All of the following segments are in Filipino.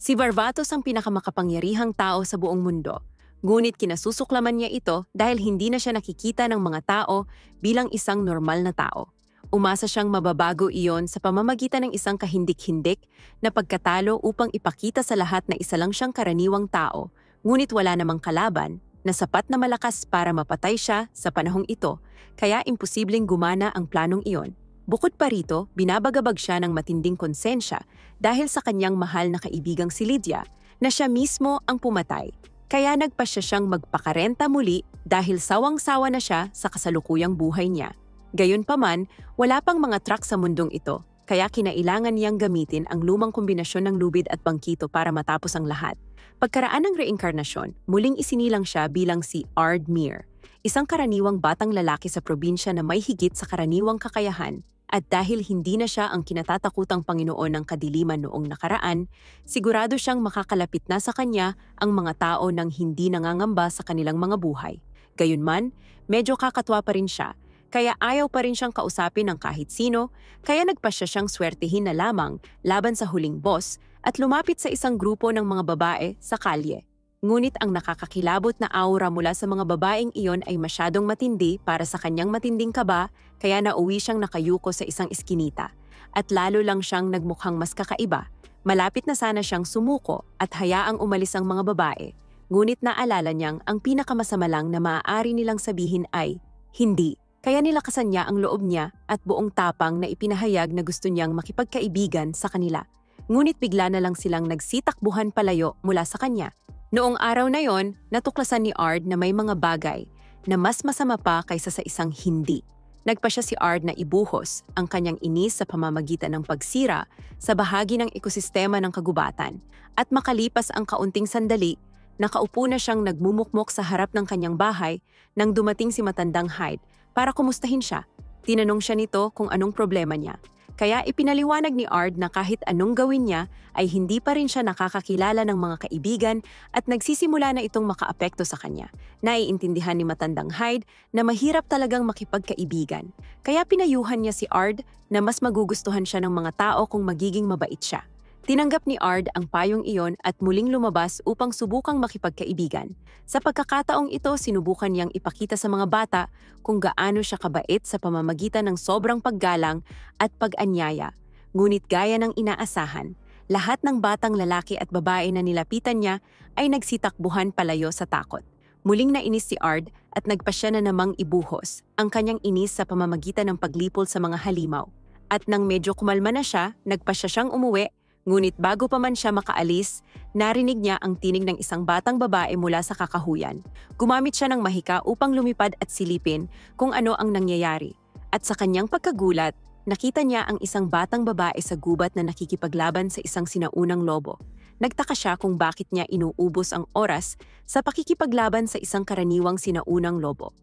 Si Barbatos ang pinakamakapangyarihang tao sa buong mundo, ngunit kinasusuklaman niya ito dahil hindi na siya nakikita ng mga tao bilang isang normal na tao. Umasa siyang mababago iyon sa pamamagitan ng isang kahindik-hindik na pagkatalo upang ipakita sa lahat na isa lang siyang karaniwang tao, ngunit wala namang kalaban na sapat na malakas para mapatay siya sa panahong ito, kaya imposibleng gumana ang planong iyon. Bukod pa rito, binabagabag siya ng matinding konsensya dahil sa kanyang mahal na kaibigang si Lydia na siya mismo ang pumatay. Kaya nagpasya siyang magpakarenta muli dahil sawang-sawa na siya sa kasalukuyang buhay niya. Gayunpaman, wala pang mga truck sa mundong ito, kaya kinailangan niyang gamitin ang lumang kombinasyon ng lubid at bangkito para matapos ang lahat. Pagkaraan ng reinkarnasyon, muling isinilang siya bilang si Ardmir, isang karaniwang batang lalaki sa probinsya na may higit sa karaniwang kakayahan. At dahil hindi na siya ang kinatatakutang Panginoon ng kadiliman noong nakaraan, sigurado siyang makakalapit na sa kanya ang mga tao nang hindi nangangamba sa kanilang mga buhay. Gayunman, medyo kakatwa pa rin siya, kaya ayaw pa rin siyang kausapin ng kahit sino, kaya nagpasya siyang swertihin na lamang laban sa huling boss at lumapit sa isang grupo ng mga babae sa kalye. Ngunit ang nakakakilabot na aura mula sa mga babaeng iyon ay masyadong matindi para sa kanyang matinding kaba, kaya nauwi siyang nakayuko sa isang iskinita. At lalo lang siyang nagmukhang mas kakaiba. Malapit na sana siyang sumuko at hayaang umalis ang mga babae. Ngunit naalala niyang ang pinakamasama lang na maaari nilang sabihin ay, hindi. Kaya nilakasan niya ang loob niya at buong tapang na ipinahayag na gusto niyang makipagkaibigan sa kanila. Ngunit bigla na lang silang nagsitakbuhan palayo mula sa kanya. Noong araw na yon, natuklasan ni Ard na may mga bagay na mas masama pa kaysa sa isang hindi. Nagpasya si Ard na ibuhos ang kanyang inis sa pamamagitan ng pagsira sa bahagi ng ekosistema ng kagubatan. At makalipas ang kaunting sandali, nakaupo na siyang nagmumukmok sa harap ng kanyang bahay nang dumating si matandang Hyde para kumustahin siya. Tinanong siya nito kung anong problema niya. Kaya ipinaliwanag ni Ard na kahit anong gawin niya ay hindi pa rin siya nakakakilala ng mga kaibigan at nagsisimula na itong makaapekto sa kanya. Naiintindihan ni matandang Hyde na mahirap talagang makipagkaibigan. Kaya pinayuhan niya si Ard na mas magugustuhan siya ng mga tao kung magiging mabait siya. Tinanggap ni Ard ang payong iyon at muling lumabas upang subukang makipagkaibigan. Sa pagkakataong ito, sinubukan niyang ipakita sa mga bata kung gaano siya kabait sa pamamagitan ng sobrang paggalang at pag-anyaya. Ngunit gaya ng inaasahan, lahat ng batang lalaki at babae na nilapitan niya ay nagsitakbuhan palayo sa takot. Muling nainis si Ard at nagpasya na namang ibuhos ang kanyang inis sa pamamagitan ng paglipol sa mga halimaw. At nang medyo kumalma na siya, nagpasya siyang umuwi. Ngunit bago pa man siya makaalis, narinig niya ang tinig ng isang batang babae mula sa kakahuyan. Gumamit siya ng mahika upang lumipad at silipin kung ano ang nangyayari. At sa kanyang pagkagulat, nakita niya ang isang batang babae sa gubat na nakikipaglaban sa isang sinaunang lobo. Nagtaka siya kung bakit niya inuubos ang oras sa pakikipaglaban sa isang karaniwang sinaunang lobo.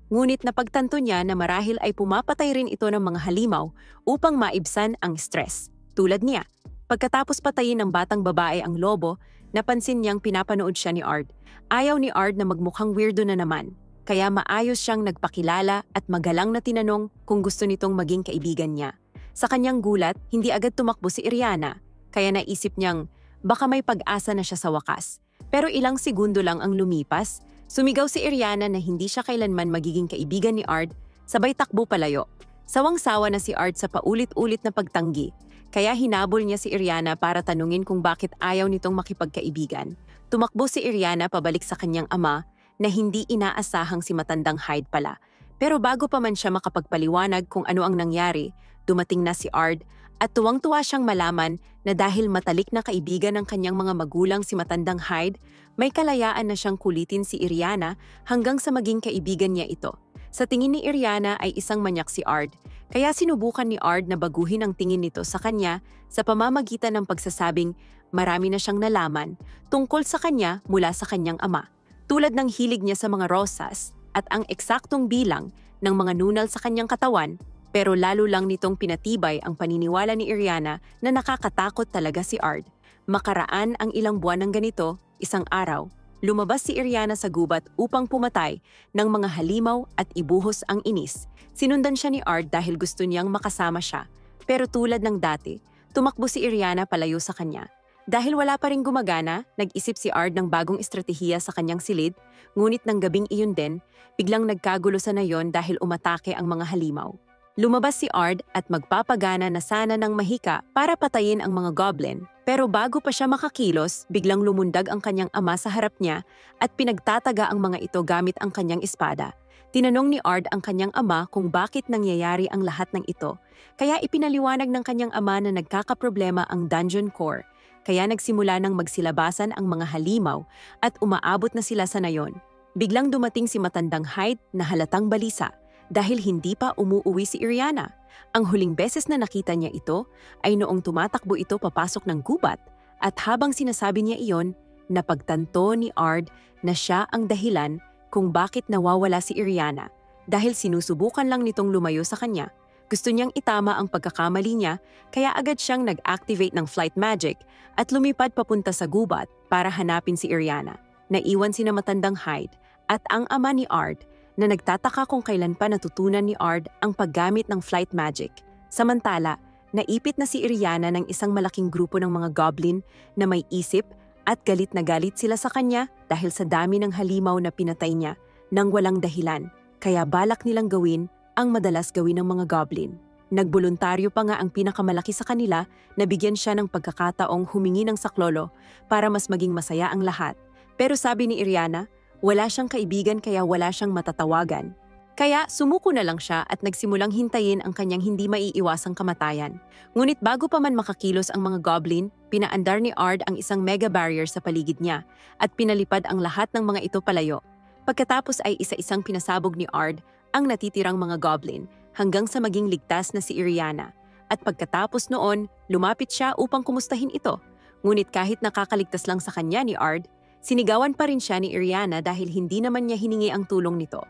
Ngunit napagtanto niya na marahil ay pumapatay rin ito ng mga halimaw upang maibsan ang stress. Tulad niya, pagkatapos patayin ng batang babae ang lobo, napansin niyang pinapanood siya ni Ard. Ayaw ni Ard na magmukhang weirdo na naman, kaya maayos siyang nagpakilala at magalang na tinanong kung gusto nitong maging kaibigan niya. Sa kanyang gulat, hindi agad tumakbo si Iriana, kaya naisip niyang baka may pag-asa na siya sa wakas. Pero ilang segundo lang ang lumipas, sumigaw si Iriana na hindi siya kailanman magiging kaibigan ni Ard, sabay takbo palayo. Sawang-sawa na si Ard sa paulit-ulit na pagtanggi, kaya hinabol niya si Iriana para tanungin kung bakit ayaw nitong makipagkaibigan. Tumakbo si Iriana pabalik sa kanyang ama na hindi inaasahang si matandang Hyde pala. Pero bago pa man siya makapagpaliwanag kung ano ang nangyari, dumating na si Ard at tuwang-tuwa siyang malaman na dahil matalik na kaibigan ng kanyang mga magulang si matandang Hyde, may kalayaan na siyang kulitin si Iriana hanggang sa maging kaibigan niya ito. Sa tingin ni Iriana ay isang manyak si Ard, kaya sinubukan ni Ard na baguhin ang tingin nito sa kanya sa pamamagitan ng pagsasabing marami na siyang nalaman tungkol sa kanya mula sa kanyang ama. Tulad ng hilig niya sa mga rosas at ang eksaktong bilang ng mga nunal sa kanyang katawan, pero lalo lang nitong pinatibay ang paniniwala ni Iriana na nakakatakot talaga si Ard. Makaraan ang ilang buwan ng ganito, isang araw, lumabas si Iriana sa gubat upang pumatay ng mga halimaw at ibuhos ang inis. Sinundan siya ni Ard dahil gusto niyang makasama siya. Pero tulad ng dati, tumakbo si Iriana palayo sa kanya. Dahil wala pa ring gumagana, nag-isip si Ard ng bagong estratehiya sa kanyang silid, ngunit ng gabing iyon din, biglang nagkagulo sa nayon dahil umatake ang mga halimaw. Lumabas si Ard at magpapagana na sana ng mahika para patayin ang mga goblin. Pero bago pa siya makakilos, biglang lumundag ang kanyang ama sa harap niya at pinagtataga ang mga ito gamit ang kanyang espada. Tinanong ni Ard ang kanyang ama kung bakit nangyayari ang lahat ng ito. Kaya ipinaliwanag ng kanyang ama na nagkakaproblema ang dungeon core. Kaya nagsimula ng magsilabasan ang mga halimaw at umaabot na sila sa nayon. Biglang dumating si matandang Hyde na halatang balisa dahil hindi pa umuuwi si Iriana. Ang huling beses na nakita niya ito ay noong tumatakbo ito papasok ng gubat at habang sinasabi niya iyon, napagtanto ni Ard na siya ang dahilan kung bakit nawawala si Iriana dahil sinusubukan lang nitong lumayo sa kanya. Gusto niyang itama ang pagkakamali niya kaya agad siyang nag-activate ng flight magic at lumipad papunta sa gubat para hanapin si Iriana. Naiwan si na matandang Hyde at ang ama ni Ard na nagtataka kung kailan pa natutunan ni Ard ang paggamit ng flight magic. Samantala, naipit na si Iriana ng isang malaking grupo ng mga goblin na may isip at galit na galit sila sa kanya dahil sa dami ng halimaw na pinatay niya nang walang dahilan. Kaya balak nilang gawin ang madalas gawin ng mga goblin. Nagboluntaryo pa nga ang pinakamalaki sa kanila na bigyan siya ng pagkakataong humingi ng saklolo para mas maging masaya ang lahat. Pero sabi ni Iriana, wala siyang kaibigan kaya wala siyang matatawagan. Kaya sumuko na lang siya at nagsimulang hintayin ang kanyang hindi maiiwasang kamatayan. Ngunit bago pa man makakilos ang mga goblin, pinaandar ni Ard ang isang mega barrier sa paligid niya at pinalipad ang lahat ng mga ito palayo. Pagkatapos ay isa-isang pinasabog ni Ard ang natitirang mga goblin hanggang sa maging ligtas na si Iriana. At pagkatapos noon, lumapit siya upang kumustahin ito. Ngunit kahit nakakaligtas lang sa kanya ni Ard, sinigawan pa rin siya ni Iriana dahil hindi naman niya hiningi ang tulong nito.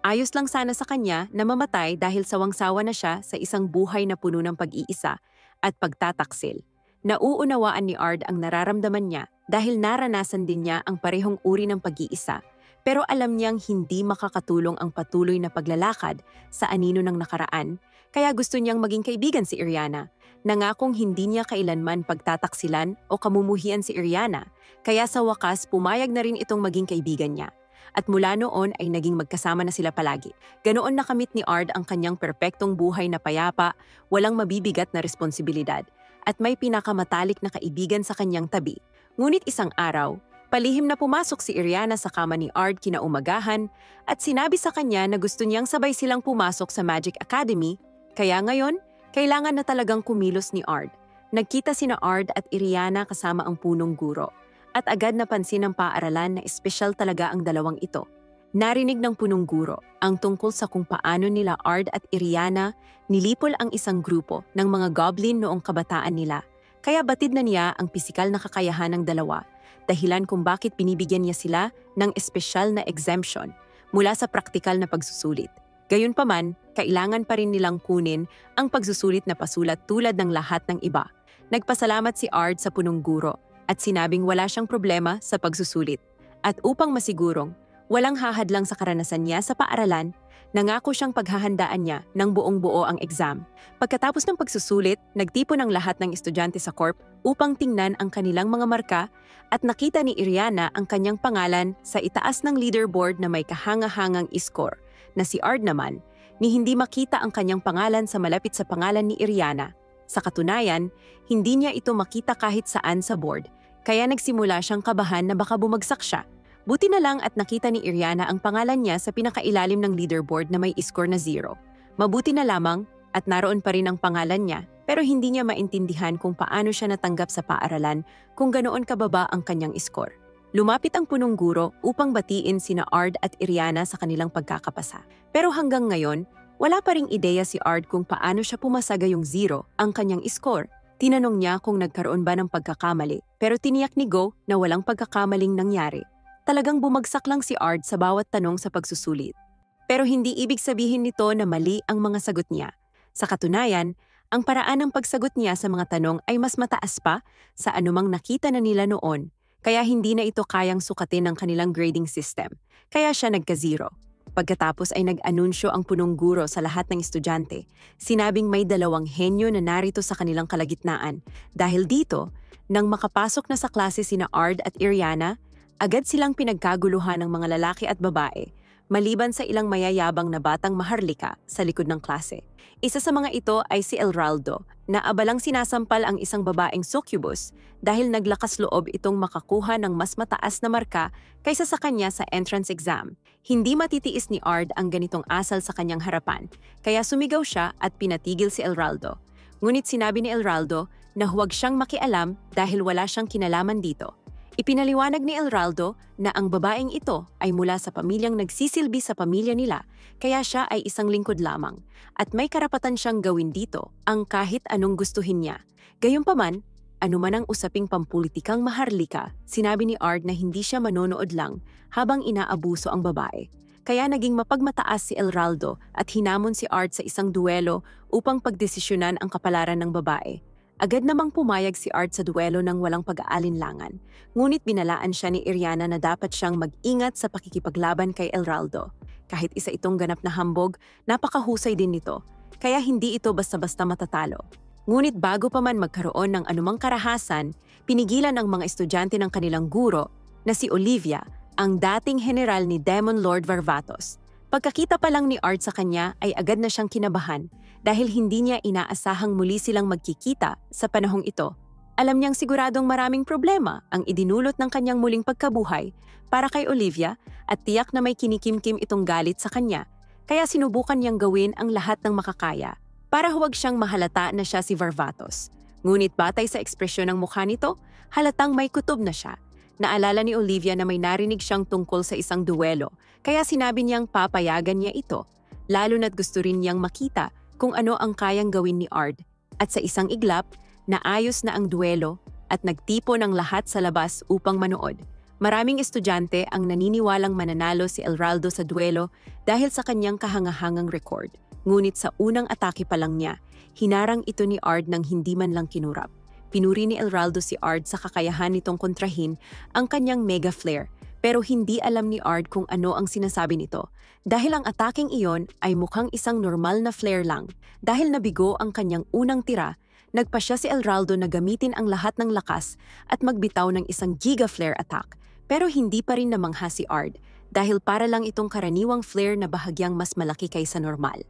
Ayos lang sana sa kanya na mamatay dahil sawang-sawa na siya sa isang buhay na puno ng pag-iisa at pagtataksil. Nauunawaan ni Ard ang nararamdaman niya dahil naranasan din niya ang parehong uri ng pag-iisa. Pero alam niyang hindi makakatulong ang patuloy na paglalakad sa anino ng nakaraan, kaya gusto niyang maging kaibigan si Iriana. Nangakong hindi niya kailanman pagtataksilan o kamumuhian si Iriana, kaya sa wakas pumayag na rin itong maging kaibigan niya. At mula noon ay naging magkasama na sila palagi. Ganoon nakamit ni Ard ang kanyang perpektong buhay na payapa, walang mabibigat na responsibilidad, at may pinakamatalik na kaibigan sa kanyang tabi. Ngunit isang araw, palihim na pumasok si Iriana sa kama ni Ard kinaumagahan at sinabi sa kanya na gusto niyang sabay silang pumasok sa Magic Academy, kaya ngayon, kailangan na talagang kumilos ni Ard. Nagkita sina Ard at Iriana kasama ang punong guro at agad napansin ng paaralan na espesyal talaga ang dalawang ito. Narinig ng punong guro ang tungkol sa kung paano nila Ard at Iriana nilipol ang isang grupo ng mga goblin noong kabataan nila. Kaya batid na niya ang pisikal na kakayahan ng dalawa, dahilan kung bakit binibigyan niya sila ng espesyal na exemption mula sa praktikal na pagsusulit. Gayunpaman, kailangan pa rin nilang kunin ang pagsusulit na pasulat tulad ng lahat ng iba. Nagpasalamat si Ard sa punong guro at sinabing wala siyang problema sa pagsusulit. At upang masigurong walang hahadlang sa karanasan niya sa paaralan, nangako siyang paghahandaan niya ng buong-buo ang exam. Pagkatapos ng pagsusulit, nagtipon ang lahat ng estudyante sa corp upang tingnan ang kanilang mga marka at nakita ni Iriana ang kanyang pangalan sa itaas ng leaderboard na may kahanga-hangang score, na si Ard naman, ni hindi makita ang kanyang pangalan sa malapit sa pangalan ni Iriana. Sa katunayan, hindi niya ito makita kahit saan sa board, kaya nagsimula siyang kabahan na baka bumagsak siya. Buti na lang at nakita ni Iriana ang pangalan niya sa pinakailalim ng leaderboard na may score na 0. Mabuti na lamang at naroon pa rin ang pangalan niya, pero hindi niya maintindihan kung paano siya natanggap sa paaralan kung ganoon kababa ang kanyang score. Lumapit ang punong guro upang batiin sina Ard at Iriana sa kanilang pagkakapasa. Pero hanggang ngayon, wala pa ring ideya si Ard kung paano siya pumasaga yung 0 ang kanyang score. Tinanong niya kung nagkaroon ba ng pagkakamali, pero tiniyak ni Go na walang pagkakamaling nangyari. Talagang bumagsak lang si Ard sa bawat tanong sa pagsusulit. Pero hindi ibig sabihin nito na mali ang mga sagot niya. Sa katunayan, ang paraan ng pagsagot niya sa mga tanong ay mas mataas pa sa anumang nakita na nila noon, kaya hindi na ito kayang sukatin ng kanilang grading system. Kaya siya nagka-0. Pagkatapos ay nag-anunsyo ang punong guro sa lahat ng estudyante. Sinabing may dalawang henyo na narito sa kanilang kalagitnaan. Dahil dito, nang makapasok na sa klase sina Ard at Iriana, agad silang pinagkaguluhan ng mga lalaki at babae, maliban sa ilang mayayabang na batang maharlika sa likod ng klase. Isa sa mga ito ay si Elraldo, na abalang sinasampal ang isang babaeng succubus dahil naglakas loob itong makakuha ng mas mataas na marka kaysa sa kanya sa entrance exam. Hindi matitiis ni Ard ang ganitong asal sa kanyang harapan, kaya sumigaw siya at pinatigil si Elraldo. Ngunit sinabi ni Elraldo na huwag siyang makialam dahil wala siyang kinalaman dito. Ipinaliwanag ni Elraldo na ang babaeng ito ay mula sa pamilyang nagsisilbi sa pamilya nila, kaya siya ay isang lingkod lamang, at may karapatan siyang gawin dito ang kahit anong gustuhin niya. Gayunpaman, anuman ang usaping pampulitikang maharlika, sinabi ni Ard na hindi siya manonood lang habang inaabuso ang babae. Kaya naging mapagmataas si Elraldo at hinamon si Ard sa isang duelo upang pagdesisyonan ang kapalaran ng babae. Agad namang pumayag si Ard sa duelo ng walang pag-aalinlangan, ngunit binalaan siya ni Iriana na dapat siyang mag-ingat sa pakikipaglaban kay Elraldo. Kahit isa itong ganap na hambog, napakahusay din nito, kaya hindi ito basta-basta matatalo. Ngunit bago pa man magkaroon ng anumang karahasan, pinigilan ng mga estudyante ng kanilang guro na si Olivia, ang dating general ni Demon Lord Varvatos. Pagkakita pa lang ni Ard sa kanya ay agad na siyang kinabahan dahil hindi niya inaasahang muli silang magkikita sa panahong ito. Alam niyang siguradong maraming problema ang idinulot ng kanyang muling pagkabuhay para kay Olivia at tiyak na may kinikimkim itong galit sa kanya, kaya sinubukan niyang gawin ang lahat ng makakaya para huwag siyang mahalata na siya si Varvatos. Ngunit batay sa ekspresyon ng mukha nito, halatang may kutob na siya. Naalala ni Olivia na may narinig siyang tungkol sa isang duelo, kaya sinabi niyang papayagan niya ito, lalo na't gusto rin niyang makita kung ano ang kayang gawin ni Ard. At sa isang iglap, naayos na ang duelo at nagtipo ng lahat sa labas upang manood. Maraming estudyante ang naniniwalang mananalo si Elraldo sa duelo dahil sa kanyang kahangahangang record. Ngunit sa unang atake pa lang niya, hinarang ito ni Ard ng hindi man lang kinurap. Pinuri ni Elraldo si Ard sa kakayahan nitong kontrahin ang kanyang mega flare, pero hindi alam ni Ard kung ano ang sinasabi nito dahil ang ataking iyon ay mukhang isang normal na flare lang. Dahil nabigo ang kanyang unang tira, nagpasya si Elraldo na gamitin ang lahat ng lakas at magbitaw ng isang giga flare attack. Pero hindi pa rin namangha si Ard dahil para lang itong karaniwang flare na bahagyang mas malaki kaysa normal.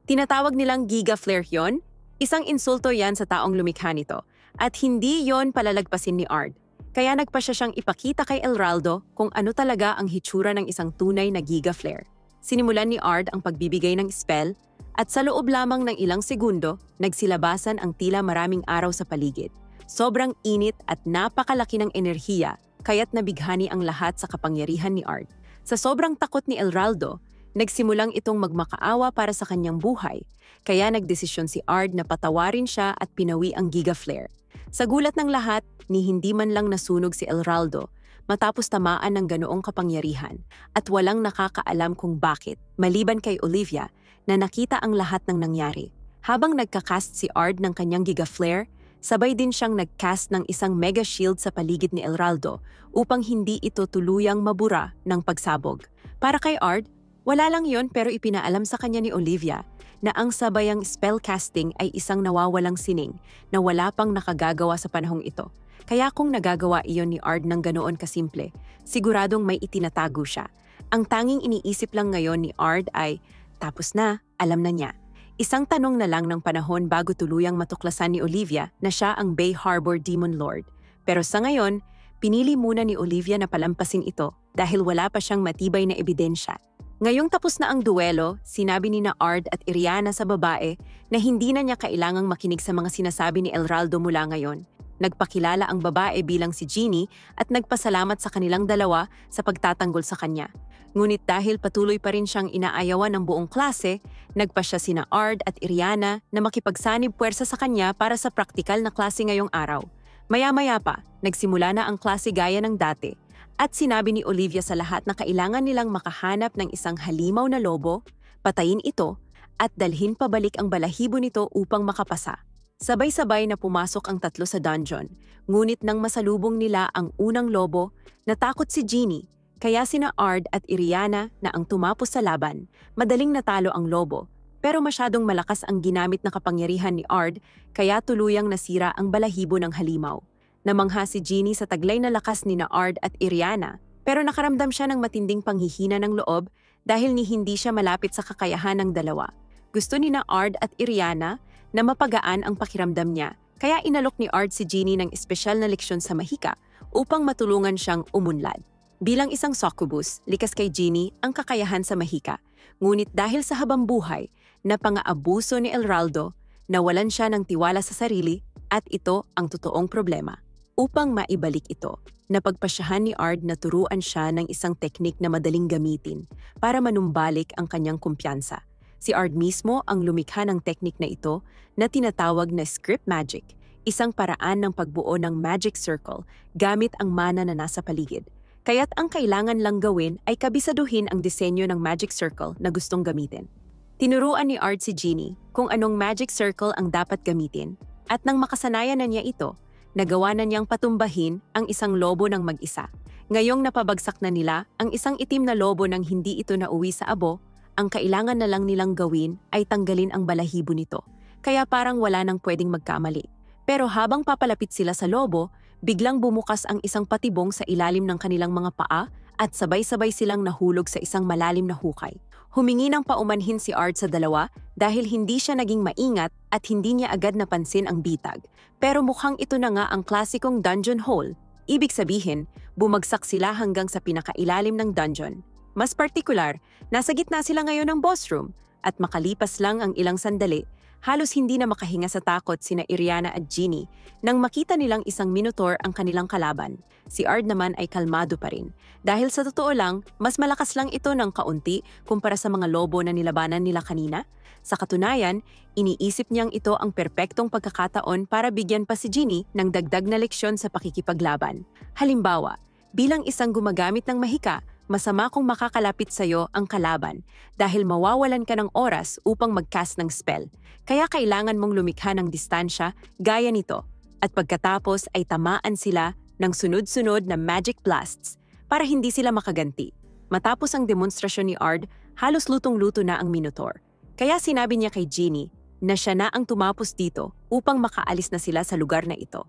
Tinatawag nilang giga flare yon? Isang insulto yan sa taong lumikha nito at hindi yon palalagpasin ni Ard. Kaya nagpasya siyang ipakita kay Elraldo kung ano talaga ang hitsura ng isang tunay na giga flare. Sinimulan ni Ard ang pagbibigay ng spell at sa loob lamang ng ilang segundo, nagsilabasan ang tila maraming araw sa paligid. Sobrang init at napakalaki ng enerhiya, kaya't nabighani ang lahat sa kapangyarihan ni Ard. Sa sobrang takot ni Elraldo, nagsimulang itong magmakaawa para sa kanyang buhay, kaya nagdesisyon si Ard na patawarin siya at pinawi ang giga flare. Sa gulat ng lahat, ni hindi man lang nasunog si Elraldo matapos tamaan ng ganoong kapangyarihan at walang nakakaalam kung bakit, maliban kay Olivia na nakita ang lahat ng nangyari. Habang nagkakast si Ard ng kanyang giga flare, sabay din siyang nagcast ng isang mega shield sa paligid ni Elraldo upang hindi ito tuluyang mabura ng pagsabog. Para kay Ard, wala lang yon pero ipinaalam sa kanya ni Olivia na ang sabayang spellcasting ay isang nawawalang sining na wala pang nakagagawa sa panahong ito. Kaya kung nagagawa iyon ni Ard ng ganoon kasimple, siguradong may itinatago siya. Ang tanging iniisip lang ngayon ni Ard ay, tapos na, alam na niya. Isang tanong na lang ng panahon bago tuluyang matuklasan ni Olivia na siya ang Bay Harbor Demon Lord. Pero sa ngayon, pinili muna ni Olivia na palampasin ito dahil wala pa siyang matibay na ebidensya. Ngayong tapos na ang duelo, sinabi ni Ard at Iriana sa babae na hindi na niya kailangang makinig sa mga sinasabi ni Elraldo mula ngayon. Nagpakilala ang babae bilang si Ginny at nagpasalamat sa kanilang dalawa sa pagtatanggol sa kanya. Ngunit dahil patuloy pa rin siyang inaayawan ng buong klase, nagpasya sina Ard at Iriana na makipagsanib puwersa sa kanya para sa praktikal na klase ngayong araw. Maya-maya pa, nagsimula na ang klase gaya ng dati. At sinabi ni Olivia sa lahat na kailangan nilang makahanap ng isang halimaw na lobo, patayin ito, at dalhin pabalik ang balahibo nito upang makapasa. Sabay-sabay na pumasok ang tatlo sa dungeon, ngunit nang masalubong nila ang unang lobo, natakot si Ginny, Kaya sina Ard at Iriana na ang tumapos sa laban, madaling natalo ang lobo, pero masyadong malakas ang ginamit na kapangyarihan ni Ard kaya tuluyang nasira ang balahibo ng halimaw. Namangha si Ginny sa taglay na lakas ni na Ard at Iriana, pero nakaramdam siya ng matinding panghihina ng loob dahil hindi siya malapit sa kakayahan ng dalawa. Gusto ni na Ard at Iriana na mapagaan ang pakiramdam niya, kaya inalok ni Ard si Ginny ng espesyal na leksyon sa mahika upang matulungan siyang umunlad. Bilang isang succubus, likas kay Ginny ang kakayahan sa mahika, ngunit dahil sa habang buhay na pang-aabuso ni Elraldo, nawalan siya ng tiwala sa sarili at ito ang totoong problema. Upang maibalik ito, napagpasyahan ni Ard na turuan siya ng isang teknik na madaling gamitin para manumbalik ang kanyang kumpiyansa. Si Ard mismo ang lumikha ng teknik na ito na tinatawag na script magic, isang paraan ng pagbuo ng magic circle gamit ang mana na nasa paligid. Kaya't ang kailangan lang gawin ay kabisaduhin ang disenyo ng magic circle na gustong gamitin. Tinuruan ni Ard si Ginny kung anong magic circle ang dapat gamitin at nang makasanayan na niya ito, nagawa na niyang patumbahin ang isang lobo ng mag-isa. Ngayong napabagsak na nila ang isang itim na lobo nang hindi ito nauwi sa abo, ang kailangan na lang nilang gawin ay tanggalin ang balahibo nito. Kaya parang wala nang pwedeng magkamali. Pero habang papalapit sila sa lobo, biglang bumukas ang isang patibong sa ilalim ng kanilang mga paa at sabay-sabay silang nahulog sa isang malalim na hukay. Humingi ng paumanhin si Ard sa dalawa dahil hindi siya naging maingat at hindi niya agad napansin ang bitag. Pero mukhang ito na nga ang klasikong dungeon hole. Ibig sabihin, bumagsak sila hanggang sa pinakailalim ng dungeon. Mas partikular, nasa gitna sila ngayon ng boss room at makalipas lang ang ilang sandali, halos hindi na makahinga sa takot sina Iriana at Ginny nang makita nilang isang minotaur ang kanilang kalaban. Si Ard naman ay kalmado pa rin. Dahil sa totoo lang, mas malakas lang ito ng kaunti kumpara sa mga lobo na nilabanan nila kanina. Sa katunayan, iniisip niyang ito ang perpektong pagkakataon para bigyan pa si Ginny ng dagdag na leksyon sa pakikipaglaban. Halimbawa, bilang isang gumagamit ng mahika, masama kung makakalapit sa'yo ang kalaban dahil mawawalan ka ng oras upang mag-cast ng spell. Kaya kailangan mong lumikha ng distansya gaya nito at pagkatapos ay tamaan sila ng sunod-sunod na magic blasts para hindi sila makaganti. Matapos ang demonstrasyon ni Ard, halos lutong-luto na ang Minotaur. Kaya sinabi niya kay Ginny na siya na ang tumapos dito upang makaalis na sila sa lugar na ito.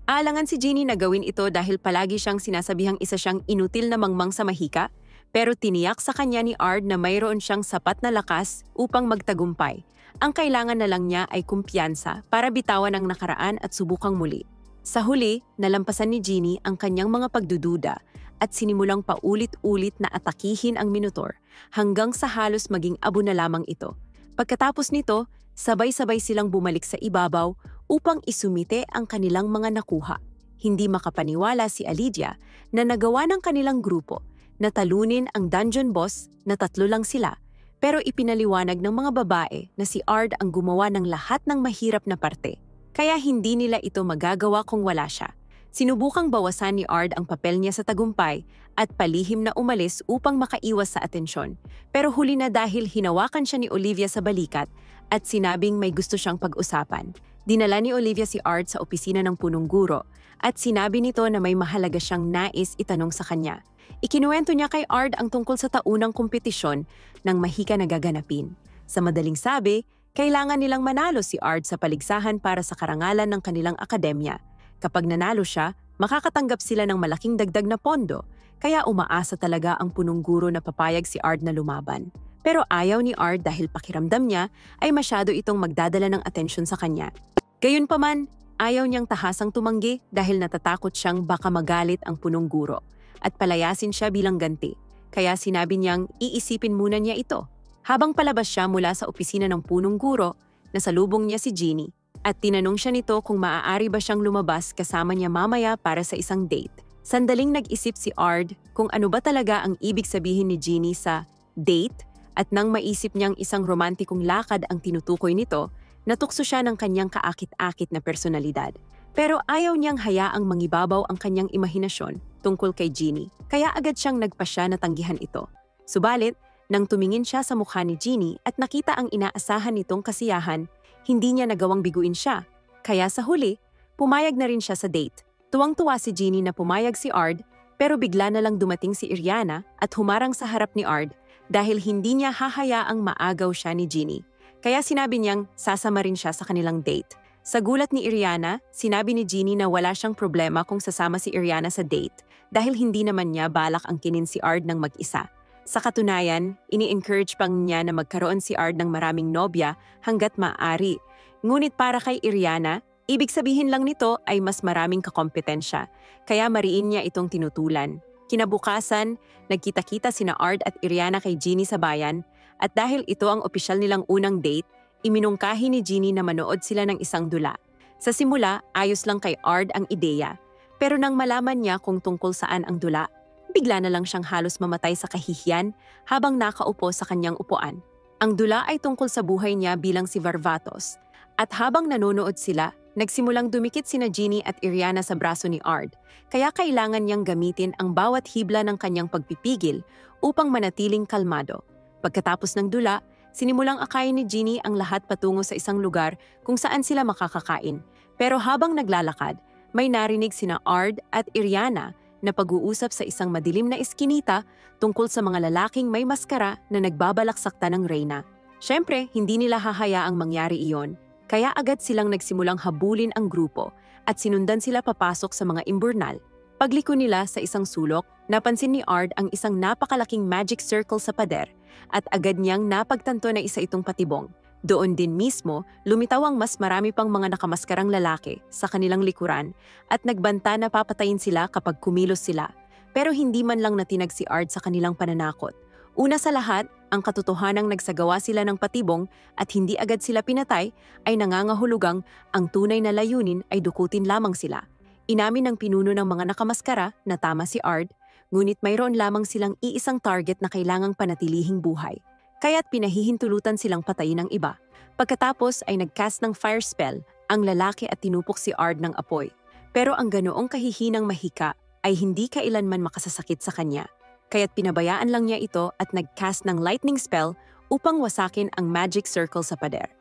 Aalangan si Ginny na gawin ito dahil palagi siyang sinasabihang isa siyang inutil na mangmang sa mahika, pero tiniyak sa kanya ni Ard na mayroon siyang sapat na lakas upang magtagumpay. Ang kailangan na lang niya ay kumpiyansa para bitawan ang nakaraan at subukang muli. Sa huli, nalampasan ni Ginny ang kanyang mga pagdududa at sinimulang paulit-ulit na atakihin ang Minotaur hanggang sa halos maging abo na lamang ito. Pagkatapos nito, sabay-sabay silang bumalik sa ibabaw upang isumite ang kanilang mga nakuha. Hindi makapaniwala si Alidia na nagawa ng kanilang grupo na talunin ang dungeon boss na 3 lang sila, pero ipinaliwanag ng mga babae na si Ard ang gumawa ng lahat ng mahirap na parte. Kaya hindi nila ito magagawa kung wala siya. Sinubukang bawasan ni Ard ang papel niya sa tagumpay at palihim na umalis upang makaiwas sa atensyon. Pero huli na dahil hinawakan siya ni Olivia sa balikat at sinabing may gusto siyang pag-usapan. Dinala ni Olivia si Ard sa opisina ng punong guro at sinabi nito na may mahalaga siyang nais itanong sa kanya. Ikinuwento niya kay Ard ang tungkol sa taunang kompetisyon ng mahika na gaganapin. Sa madaling sabi, kailangan nilang manalo si Ard sa paligsahan para sa karangalan ng kanilang akademya. Kapag nanalo siya, makakatanggap sila ng malaking dagdag na pondo, kaya umaasa talaga ang punong guro na papayag si Ard na lumaban. Pero ayaw ni Ard dahil pakiramdam niya ay masyado itong magdadala ng atensyon sa kanya. Gayunpaman, ayaw niyang tahasang tumanggi dahil natatakot siyang baka magalit ang punong guro at palayasin siya bilang ganti. Kaya sinabi niyang iisipin muna niya ito. Habang palabas siya mula sa opisina ng punong guro, nasalubong niya si Ginny at tinanong siya nito kung maaari ba siyang lumabas kasama niya mamaya para sa isang date. Sandaling nag-isip si Ard kung ano ba talaga ang ibig sabihin ni Ginny sa date at nang maisip niyang isang romantikong lakad ang tinutukoy nito, natukso siya ng kanyang kaakit-akit na personalidad. Pero ayaw niyang hayaang mangibabaw ang kanyang imahinasyon tungkol kay Ginny, kaya agad siyang nagpasya na tanggihan ito. Subalit, nang tumingin siya sa mukha ni Ginny at nakita ang inaasahan nitong kasiyahan, hindi niya nagawang biguin siya. Kaya sa huli, pumayag na rin siya sa date. Tuwang-tuwa si Ginny na pumayag si Ard Pero bigla na lang dumating si Iriana at humarang sa harap ni Ard dahil hindi niya hahayaang maagaw siya ni Ginny. Kaya sinabi niyang sasama rin siya sa kanilang date. Sa gulat ni Iriana, sinabi ni Ginny na wala siyang problema kung sasama si Iriana sa date dahil hindi naman niya balak angkinin si Ard ng mag-isa. Sa katunayan, ini-encourage pang niya na magkaroon si Ard ng maraming nobya hanggat maaari. Ngunit para kay Iriana, ibig sabihin lang nito ay mas maraming kakompetensya, kaya mariin niya itong tinutulan. Kinabukasan, nagkita-kita sina Ard at Iriana kay Ginny sa bayan, at dahil ito ang opisyal nilang unang date, iminungkahi ni Ginny na manood sila ng isang dula. Sa simula, ayos lang kay Ard ang ideya, pero nang malaman niya kung tungkol saan ang dula, bigla na lang siyang halos mamatay sa kahihiyan habang nakaupo sa kanyang upuan. Ang dula ay tungkol sa buhay niya bilang si Varvatos, at habang nanonood sila, nagsimulang dumikit sina Ginny at Iriana sa braso ni Ard, kaya kailangan niyang gamitin ang bawat hibla ng kanyang pagpipigil upang manatiling kalmado. Pagkatapos ng dula, sinimulang akayin ni Ginny ang lahat patungo sa isang lugar kung saan sila makakakain. Pero habang naglalakad, may narinig sina Ard at Iriana na pag-uusap sa isang madilim na eskinita tungkol sa mga lalaking may maskara na nagbabalak saktan ng reyna. Siyempre, hindi nila hahayaang mangyari iyon, kaya agad silang nagsimulang habulin ang grupo at sinundan sila papasok sa mga imburnal. Pagliko nila sa isang sulok, napansin ni Ard ang isang napakalaking magic circle sa pader at agad niyang napagtanto na isa itong patibong. Doon din mismo, lumitaw ang mas marami pang mga nakamaskarang lalaki sa kanilang likuran at nagbanta na papatayin sila kapag kumilos sila. Pero hindi man lang natinag si Ard sa kanilang pananakot. Una sa lahat, ang katotohanang nagsagawa sila ng patibong at hindi agad sila pinatay ay nangangahulugang ang tunay na layunin ay dukutin lamang sila. Inamin ng pinuno ng mga nakamaskara na tama si Ard, ngunit mayroon lamang silang iisang target na kailangang panatilihing buhay. Kaya't pinahihintulutan silang patayin ng iba. Pagkatapos ay nagcast ng fire spell ang lalaki at tinupok si Ard ng apoy. Pero ang ganoong kahihinang mahika ay hindi kailanman makasasakit sa kanya. Kaya't pinabayaan lang niya ito at nagcast ng lightning spell upang wasakin ang magic circle sa pader.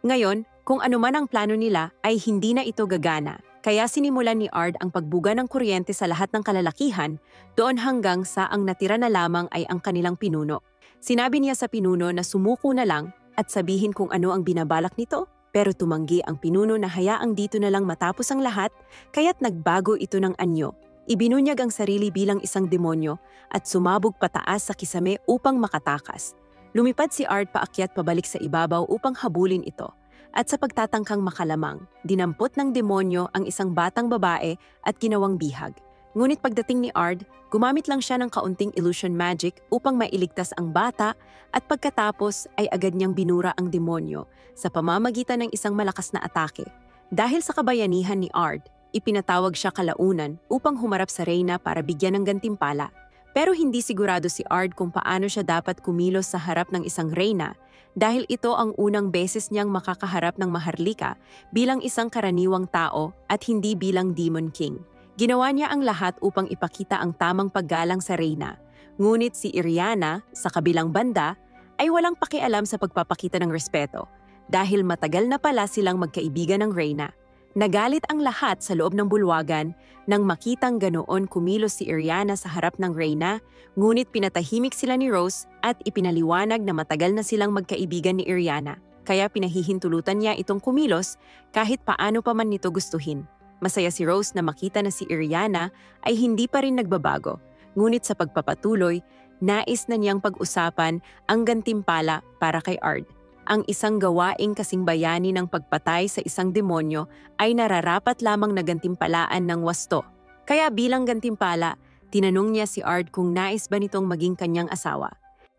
Ngayon, kung ano man ang plano nila ay hindi na ito gagana. Kaya sinimulan ni Ard ang pagbuga ng kuryente sa lahat ng kalalakihan doon hanggang sa ang natira na lamang ay ang kanilang pinuno. Sinabi niya sa pinuno na sumuko na lang at sabihin kung ano ang binabalak nito, pero tumanggi ang pinuno na hayaang dito na lang matapos ang lahat, kaya't nagbago ito ng anyo. Ibinunyag ang sarili bilang isang demonyo at sumabog pataas sa kisame upang makatakas. Lumipad si Ard paakyat pabalik sa ibabaw upang habulin ito. At sa pagtatangkang makalamang, dinampot ng demonyo ang isang batang babae at ginawang bihag. Ngunit pagdating ni Ard, gumamit lang siya ng kaunting illusion magic upang mailigtas ang bata at pagkatapos ay agad niyang binura ang demonyo sa pamamagitan ng isang malakas na atake. Dahil sa kabayanihan ni Ard, ipinatawag siya kalaunan upang humarap sa reyna para bigyan ng gantimpala. Pero hindi sigurado si Ard kung paano siya dapat kumilos sa harap ng isang reyna dahil ito ang unang beses niyang makakaharap ng maharlika bilang isang karaniwang tao at hindi bilang Demon King. Ginawa niya ang lahat upang ipakita ang tamang paggalang sa reyna. Ngunit si Iriana, sa kabilang banda, ay walang pakialam sa pagpapakita ng respeto dahil matagal na pala silang magkaibigan ng reyna. Nagalit ang lahat sa loob ng bulwagan nang makitang ganoon kumilos si Iriana sa harap ng reyna, ngunit pinatahimik sila ni Rose at ipinaliwanag na matagal na silang magkaibigan ni Iriana, kaya pinahihintulutan niya itong kumilos kahit paano pa man nito gustuhin. Masaya si Rose na makita na si Iriana ay hindi pa rin nagbabago, ngunit sa pagpapatuloy, nais na niyang pag-usapan ang gantimpala para kay Ard. Ang isang gawaing kasing bayani ng pagpatay sa isang demonyo ay nararapat lamang na gantimpalaan ng wasto. Kaya bilang gantimpala, tinanong niya si Ard kung nais ba nitong maging kanyang asawa.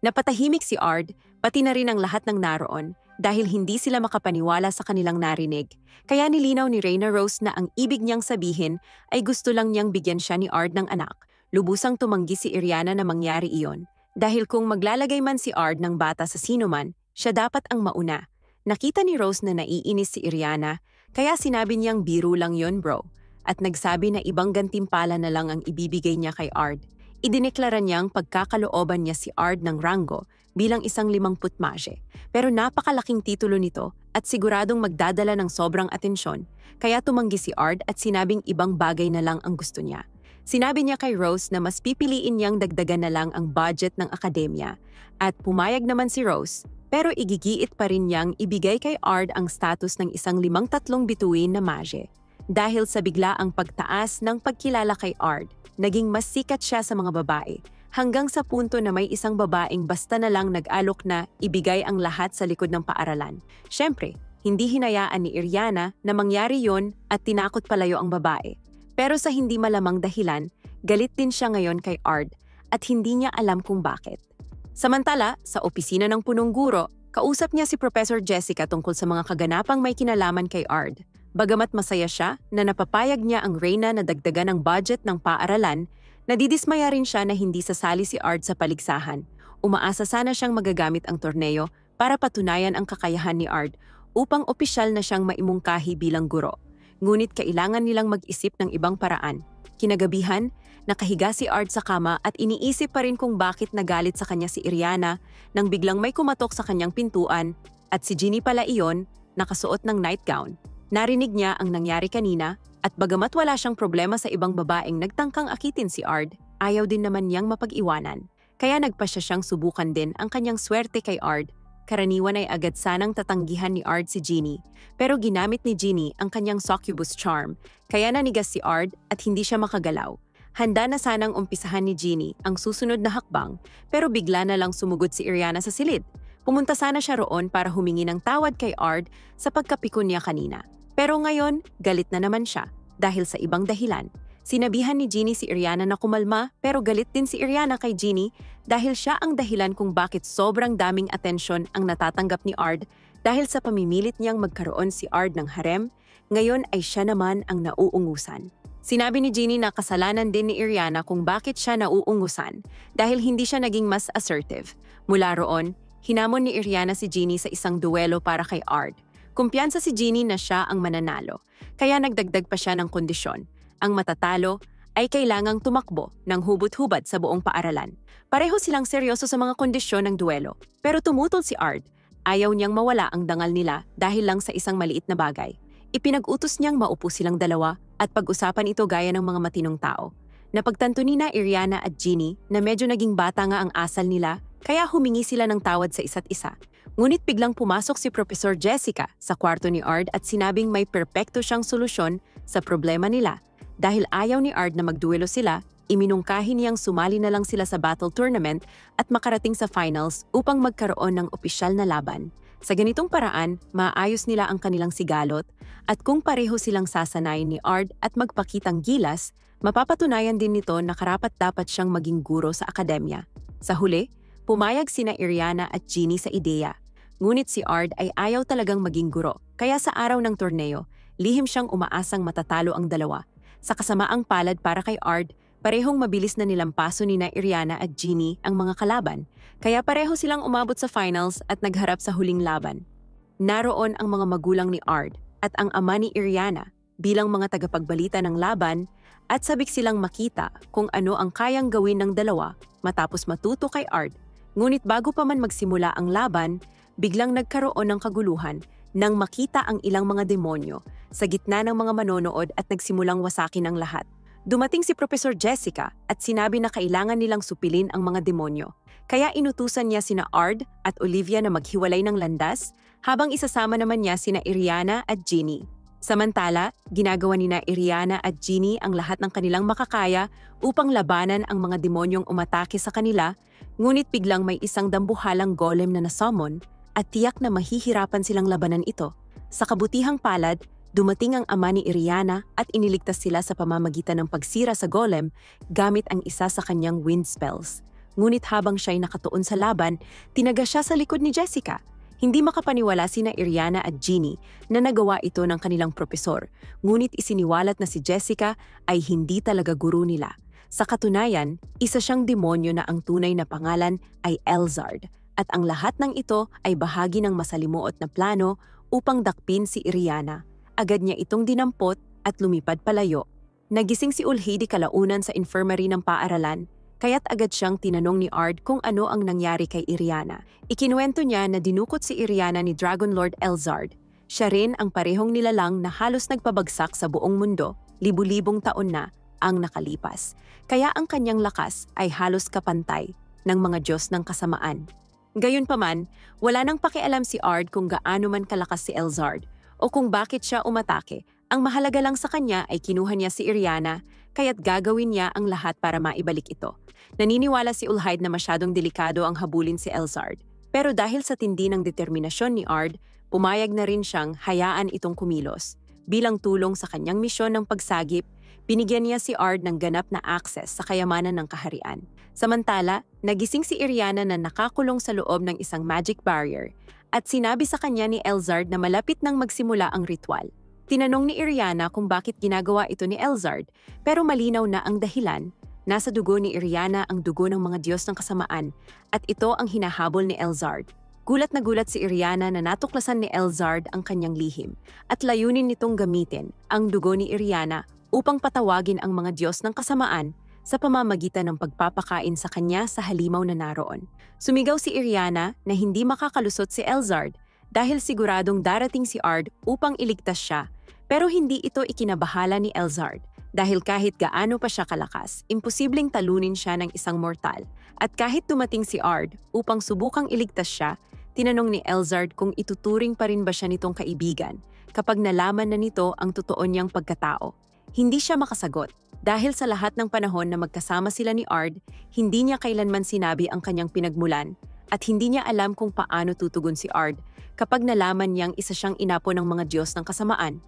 Napatahimik si Ard, pati na rin ang lahat ng naroon dahil hindi sila makapaniwala sa kanilang narinig. Kaya nilinaw ni Reyna Rose na ang ibig niyang sabihin ay gusto lang niyang bigyan siya ni Ard ng anak. Lubusang tumanggi si Iriana na mangyari iyon. Dahil kung maglalagay man si Ard ng bata sa sinuman, siya dapat ang mauna. Nakita ni Rose na naiinis si Iriana, kaya sinabi niyang biro lang yon bro, at nagsabi na ibang gantimpala na lang ang ibibigay niya kay Ard. Idineklara niyang pagkakalooban niya si Ard ng rango bilang isang 50 mage, pero napakalaking titulo nito at siguradong magdadala ng sobrang atensyon, kaya tumanggi si Ard at sinabing ibang bagay na lang ang gusto niya. Sinabi niya kay Rose na mas pipiliin niyang dagdagan na lang ang budget ng akademya at pumayag naman si Rose pero igigiit pa rin niyang ibigay kay Ard ang status ng isang 5-3 bituin na mage. Dahil sa biglaang pagtaas ng pagkilala kay Ard, naging mas sikat siya sa mga babae hanggang sa punto na may isang babaeng basta na lang nag-alok na ibigay ang lahat sa likod ng paaralan. Siyempre, hindi hinayaan ni Iriana na mangyari yon at tinakot palayo ang babae. Pero sa hindi malamang dahilan, galit din siya ngayon kay Ard at hindi niya alam kung bakit. Samantala, sa opisina ng punong guro, kausap niya si Professor Jessica tungkol sa mga kaganapang may kinalaman kay Ard. Bagamat masaya siya na napapayag niya ang Reyna na dagdagan ang budget ng paaralan, nadidismaya rin siya na hindi sasali si Ard sa paligsahan. Umaasa sana siyang magagamit ang torneo para patunayan ang kakayahan ni Ard upang opisyal na siyang maimungkahi bilang guro. Ngunit kailangan nilang mag-isip ng ibang paraan. Kinagabihan, nakahiga si Ard sa kama at iniisip pa rin kung bakit nagalit sa kanya si Iriana nang biglang may kumatok sa kanyang pintuan at si Ginny pala iyon, nakasuot ng nightgown. Narinig niya ang nangyari kanina at bagamat wala siyang problema sa ibang babaeng nagtangkang akitin si Ard, ayaw din naman niyang mapag-iwanan. Kaya nagpasya siyang subukan din ang kanyang swerte kay Ard. Karaniwan ay agad sanang tatanggihan ni Ard si Ginny, pero ginamit ni Ginny ang kanyang succubus charm, kaya nanigas si Ard at hindi siya makagalaw. Handa na sanang umpisahan ni Ginny ang susunod na hakbang, pero bigla na lang sumugod si Iriana sa silid. Pumunta sana siya roon para humingi ng tawad kay Ard sa pagkapikon niya kanina. Pero ngayon, galit na naman siya dahil sa ibang dahilan. Sinabihan ni Ginny si Iriana na kumalma pero galit din si Iriana kay Ginny dahil siya ang dahilan kung bakit sobrang daming atensyon ang natatanggap ni Ard dahil sa pamimilit niyang magkaroon si Ard ng harem, ngayon ay siya naman ang nauungusan. Sinabi ni Ginny na kasalanan din ni Iriana kung bakit siya nauungusan dahil hindi siya naging mas assertive. Mula roon, hinamon ni Iriana si Ginny sa isang duelo para kay Ard. Kumpiyansa si Ginny na siya ang mananalo, kaya nagdagdag pa siya ng kondisyon. Ang matatalo ay kailangang tumakbo ng hubot-hubad sa buong paaralan. Pareho silang seryoso sa mga kondisyon ng duelo, pero tumutol si Ard. Ayaw niyang mawala ang dangal nila dahil lang sa isang maliit na bagay. Ipinag-utos niyang maupo silang dalawa at pag-usapan ito gaya ng mga matinong tao. Napagtanto ni na Iriana at Ginny na medyo naging bata nga ang asal nila, kaya humingi sila ng tawad sa isa't isa. Ngunit biglang pumasok si Professor Jessica sa kwarto ni Ard at sinabing may perpekto siyang solusyon sa problema nila. Dahil ayaw ni Ard na magduelo sila, iminungkahi niyang sumali na lang sila sa battle tournament at makarating sa finals upang magkaroon ng opisyal na laban. Sa ganitong paraan, maayos nila ang kanilang sigalot at kung pareho silang sasanayin ni Ard at magpakitang gilas, mapapatunayan din nito na karapat-dapat siyang maging guro sa akademya. Sa huli, pumayag sina Iriana at Ginny sa ideya. Ngunit si Ard ay ayaw talagang maging guro, kaya sa araw ng torneo, lihim siyang umaasang matatalo ang dalawa. Sa kasamaang palad para kay Ard, parehong mabilis na nilampaso ni na Iriana at Ginny ang mga kalaban, kaya pareho silang umabot sa finals at nagharap sa huling laban. Naroon ang mga magulang ni Ard at ang ama ni Iriana bilang mga tagapagbalita ng laban at sabik silang makita kung ano ang kayang gawin ng dalawa matapos matuto kay Ard. Ngunit bago pa man magsimula ang laban, biglang nagkaroon ng kaguluhan nang makita ang ilang mga demonyo sa gitna ng mga manonood at nagsimulang wasakin ang lahat. Dumating si Professor Jessica at sinabi na kailangan nilang supilin ang mga demonyo. Kaya inutusan niya sina Ard at Olivia na maghiwalay ng landas habang isasama naman niya sina Iriana at Ginny. Samantala, ginagawa ni na Iriana at Ginny ang lahat ng kanilang makakaya upang labanan ang mga demonyong umatake sa kanila, ngunit biglang may isang dambuhalang golem na nasummon at tiyak na mahihirapan silang labanan ito. Sa kabutihang palad, dumating ang ama ni Iriana at iniligtas sila sa pamamagitan ng pagsira sa golem gamit ang isa sa kanyang wind spells. Ngunit habang siya'y nakatuon sa laban, tinaga siya sa likod ni Jessica. Hindi makapaniwala sina Iriana at Ginny na nagawa ito ng kanilang propesor, ngunit isiniwalat na si Jessica ay hindi talaga guro nila. Sa katunayan, isa siyang demonyo na ang tunay na pangalan ay Elzard, at ang lahat ng ito ay bahagi ng masalimuot na plano upang dakpin si Iriana. Agad niya itong dinampot at lumipad palayo. Nagising si Ulhidi kalaunan sa infirmary ng paaralan, kaya't agad siyang tinanong ni Ard kung ano ang nangyari kay Iriana. Ikinuwento niya na dinukot si Iriana ni Dragon Lord Elzard. Siya rin ang parehong nilalang na halos nagpabagsak sa buong mundo, libu-libong taon na, ang nakalipas, kaya ang kanyang lakas ay halos kapantay ng mga Diyos ng kasamaan. Gayunpaman, wala nang pakialam si Ard kung gaano man kalakas si Elzard o kung bakit siya umatake. Ang mahalaga lang sa kanya ay kinuha niya si Iriana, kaya't gagawin niya ang lahat para maibalik ito. Naniniwala si Ulhide na masyadong delikado ang habulin si Elzard. Pero dahil sa tindi ng determinasyon ni Ard, pumayag na rin siyang hayaan itong kumilos. Bilang tulong sa kanyang misyon ng pagsagip, binigyan niya si Ard ng ganap na access sa kayamanan ng kaharian. Samantala, nagising si Iriana na nakakulong sa loob ng isang magic barrier at sinabi sa kanya ni Elzard na malapit nang magsimula ang ritual. Tinanong ni Iriana kung bakit ginagawa ito ni Elzard, pero malinaw na ang dahilan. Nasa dugo ni Iriana ang dugo ng mga Diyos ng kasamaan at ito ang hinahabol ni Elzard. Gulat na gulat si Iriana na natuklasan ni Elzard ang kanyang lihim at layunin nitong gamitin ang dugo ni Iriana upang patawagin ang mga Diyos ng kasamaan sa pamamagitan ng pagpapakain sa kanya sa halimaw na naroon. Sumigaw si Iriana na hindi makakalusot si Elzard dahil siguradong darating si Ard upang iligtas siya, pero hindi ito ikinabahala ni Elzard dahil kahit gaano pa siya kalakas, imposibleng talunin siya ng isang mortal. At kahit dumating si Ard upang subukang iligtas siya, tinanong ni Elzard kung ituturing pa rin ba siya nitong kaibigan kapag nalaman na nito ang totoo niyang pagkatao. Hindi siya makasagot. Dahil sa lahat ng panahon na magkasama sila ni Ard, hindi niya kailanman sinabi ang kanyang pinagmulan at hindi niya alam kung paano tutugon si Ard kapag nalaman niyang isa siyang inapo ng mga Diyos ng kasamaan.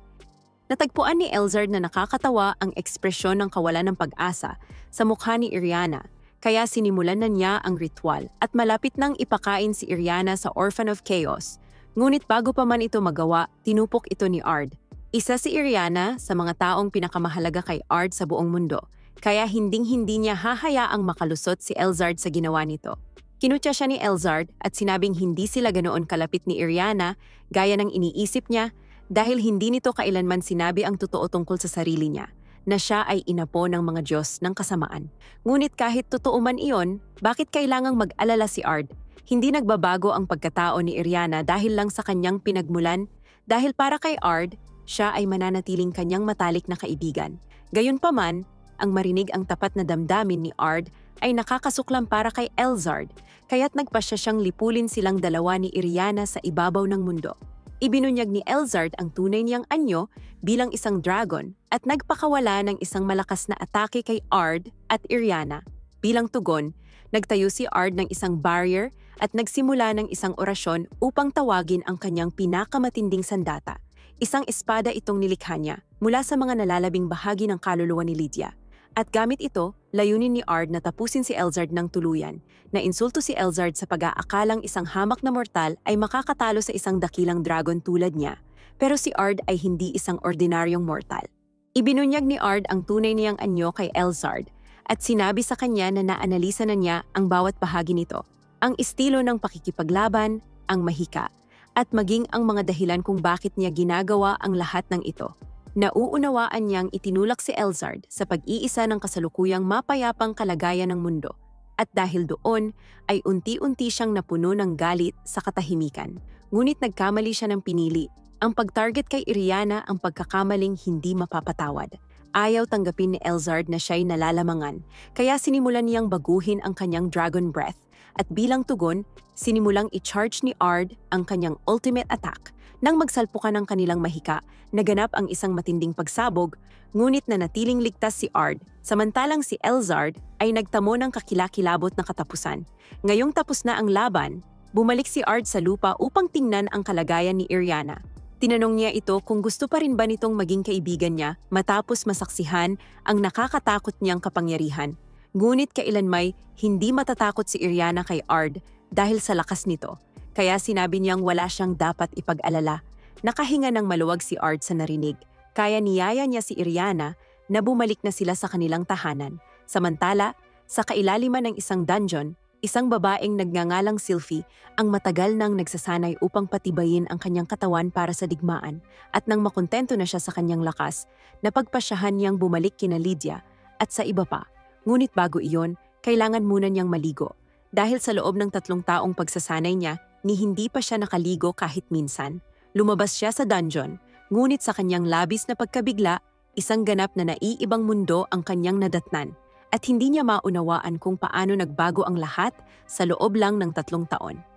Natagpuan ni Elzard na nakakatawa ang ekspresyon ng kawalan ng pag-asa sa mukha ni Iriana, kaya sinimulan na niya ang ritual at malapit nang ipakain si Iriana sa Orphan of Chaos. Ngunit bago pa man ito magawa, tinupok ito ni Ard. Isa si Iriana sa mga taong pinakamahalaga kay Ard sa buong mundo, kaya hinding-hindi niya hahayaang makalusot si Elzard sa ginawa nito. Kinutya siya ni Elzard at sinabing hindi sila ganoon kalapit ni Iriana gaya ng iniisip niya dahil hindi nito kailanman sinabi ang totoo tungkol sa sarili niya, na siya ay inapo ng mga Diyos ng kasamaan. Ngunit kahit totoo man iyon, bakit kailangang mag-alala si Ard? Hindi nagbabago ang pagkatao ni Iriana dahil lang sa kanyang pinagmulan, dahil para kay Ard, siya ay mananatiling kanyang matalik na kaibigan. Gayunpaman, ang marinig ang tapat na damdamin ni Ard ay nakakasuklam para kay Elzard, kaya't nagpasya siyang lipulin silang dalawa ni Iriana sa ibabaw ng mundo. Ibinunyag ni Elzard ang tunay niyang anyo bilang isang dragon at nagpakawala ng isang malakas na atake kay Ard at Iriana. Bilang tugon, nagtayo si Ard ng isang barrier at nagsimula ng isang orasyon upang tawagin ang kanyang pinakamatinding sandata. Isang espada itong nilikha niya mula sa mga nalalabing bahagi ng kaluluwa ni Lydia. At gamit ito, layunin ni Ard na tapusin si Elzard ng tuluyan, na insulto si Elzard sa pag-aakalang isang hamak na mortal ay makakatalo sa isang dakilang dragon tulad niya, pero si Ard ay hindi isang ordinaryong mortal. Ibinunyag ni Ard ang tunay niyang anyo kay Elzard at sinabi sa kanya na naanalisa na niya ang bawat bahagi nito, ang estilo ng pakikipaglaban, ang mahika, at maging ang mga dahilan kung bakit niya ginagawa ang lahat ng ito. Nauunawaan niyang itinulak si Elzard sa pag-iisa ng kasalukuyang mapayapang kalagayan ng mundo. At dahil doon, ay unti-unti siyang napuno ng galit sa katahimikan. Ngunit nagkamali siya ng pinili. Ang pag-target kay Iriana ang pagkakamaling hindi mapapatawad. Ayaw tanggapin ni Elzard na siya'y nalalamangan, kaya sinimulan niyang baguhin ang kanyang dragon breath. At bilang tugon, sinimulang i-charge ni Ard ang kanyang ultimate attack. Nang magsalpukan ng kanilang mahika, naganap ang isang matinding pagsabog, ngunit nanatiling ligtas si Ard, samantalang si Elzard ay nagtamo ng kakilakilabot na katapusan. Ngayong tapos na ang laban, bumalik si Ard sa lupa upang tingnan ang kalagayan ni Iriana. Tinanong niya ito kung gusto pa rin ba nitong maging kaibigan niya matapos masaksihan ang nakakatakot niyang kapangyarihan. Ngunit kailanmay hindi matatakot si Iriana kay Ard dahil sa lakas nito. Kaya sinabi niyang wala siyang dapat ipag-alala. Nakahinga ng maluwag si Ard sa narinig. Kaya niyaya niya si Iriana na bumalik na sila sa kanilang tahanan. Samantala, sa kailaliman ng isang dungeon, isang babaeng nagngangalang Sylphie ang matagal nang nagsasanay upang patibayin ang kanyang katawan para sa digmaan. At nang makontento na siya sa kanyang lakas, napagpasyahan niyang bumalik kina Lydia at sa iba pa. Ngunit bago iyon, kailangan muna niyang maligo. Dahil sa loob ng 3 taong pagsasanay niya, ni hindi pa siya nakaligo kahit minsan. Lumabas siya sa dungeon, ngunit sa kanyang labis na pagkabigla, isang ganap na naiibang mundo ang kanyang nadatnan at hindi niya maunawaan kung paano nagbago ang lahat sa loob lang ng 3 taon.